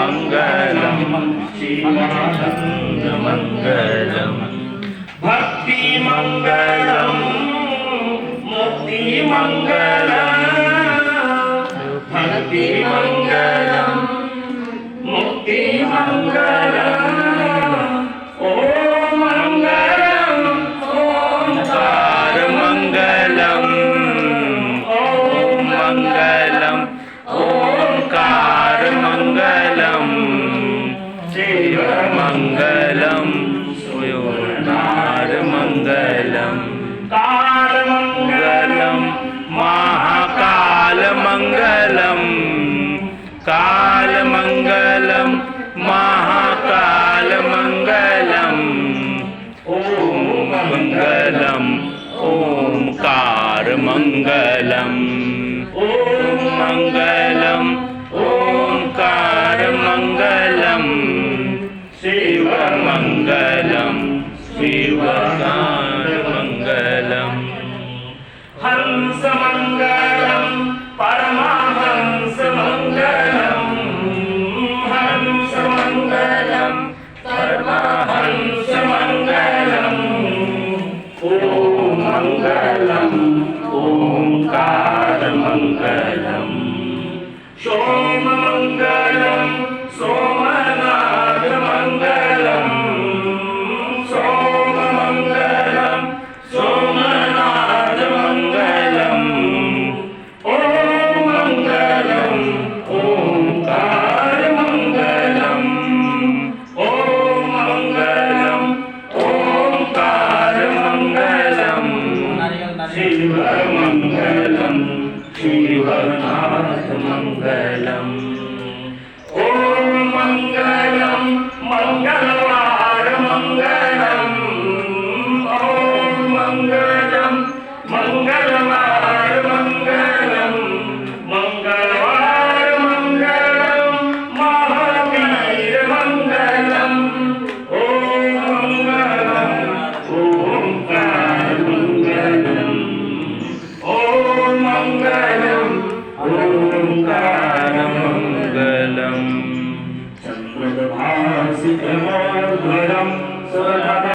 मंगलम शिवानंद मंगलम भक्ति मंगलम मुक्ति मंगलम भक्ति मंगलम मुक्ति मंगलम ओम मंगलम ओंकार मंगलम ओम मंगलम ओंकार मंगलम शिव मंगलम ओंकार मंगलम काल मंगलम महाकाल मंगलम काल मंगलम महाकाल मंगलम ओम मंगलम ओंकार मंगलम ओम मंगलम ओंकार मंगलम शिव मंगलम शिवकार मंगलम हंस मंगलम परमहंस मंगलम हंस मंगलम परमहंस मंगलम ओम मंगलम ओंकार मंगलम